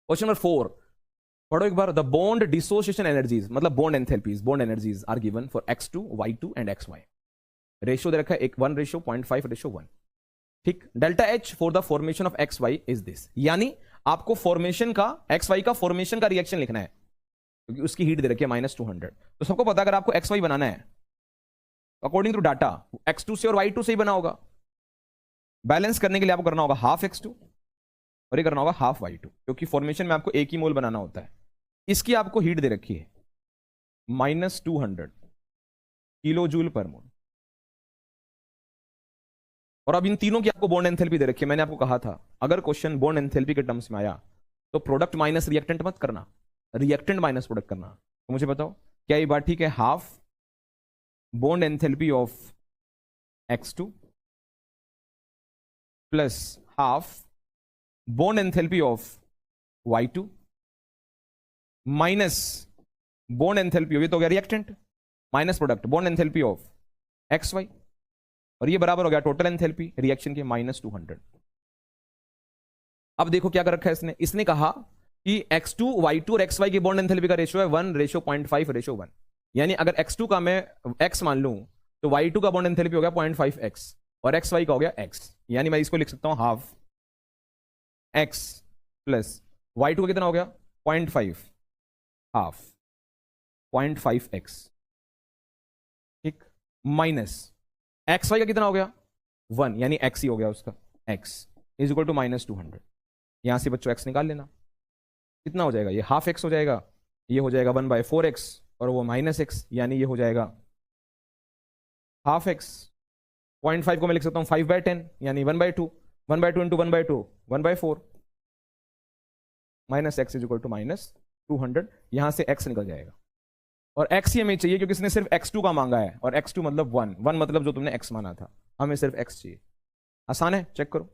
Question number 4 पढ़ो एक बार। द बॉन्ड डिसोसिएशन एनर्जीज मतलब bond enthalpies, bond energies are given for x2 y2 and xy। Ratio दे रखा है 1:0.5:1। ठीक। Delta H for the formation of XY is this, यानी आपको फॉर्मेशन का XY का फॉर्मेशन का रिएक्शन लिखना है क्योंकि उसकी हीट दे रखी है -200। तो सबको पता अगर आपको XY बनाना है अकॉर्डिंग टू डाटा x2 से और y2 से ही बना होगा। बैलेंस करने के लिए आपको करना होगा हाफ x2 और ये करना होगा हाफ y2 क्योंकि फॉर्मेशन में आपको एक ही मोल बनाना होता है। इसकी आपको हीट दे रखी है -200 किलो जूल पर मोल। और अब इन तीनों की आपको बॉन्ड एंथैल्पी दे रखी है। मैंने आपको कहा था अगर क्वेश्चन बॉन्ड एंथैल्पी के टर्म्स में आया तो प्रोडक्ट माइनस रिएक्टेंट मत करना, रिएक्टेंट माइनस प्रोडक्ट करना। तो मुझे बताओ क्या ये बात ठीक है? Half bond enthalpy of x2 plus half bond enthalpy of y2 minus bond enthalpy, ये तो हो गया reactant, minus product bond enthalpy of xy, और ये बराबर हो गया टोटल एंथैल्पी रिएक्शन के -200। अब देखो क्या कर रखा है इसने, इसने कहा कि x2 y2 और xy की बॉन्ड एंथैल्पी का रेशियो है 1:0.5:1। यानी अगर x2 का मैं x मान लूं तो y2 का बॉन्ड एंथैल्पी हो गया 0.5x और xy का हो गया x। यानी मैं इसको लिख सकता हूं हाफ x प्लस y2 का कितना हो गया 0.5 हाफ 0.5x, ठीक, माइनस xy का कितना हो गया 1 यानी x ही हो गया उसका, x इज इक्वल टू -200। यहां से बच्चों x निकाल लेना, कितना हो जाएगा, ये हाफ x हो जाएगा, ये हो जाएगा 1/4x और वो -x, यानी ये हो जाएगा हाफ x। 0.5 को मैं लिख सकता हूं 5/10 यानी 1/2, 1/2 into 1/2 1/4 -x is equal to -200। यहां से x निकल जाएगा और x ही हमें चाहिए क्योंकि इसने सिर्फ x2 का मांगा है और x2 मतलब 1 मतलब जो तुमने x माना था, हमें सिर्फ x चाहिए। आसान है, चेक करो।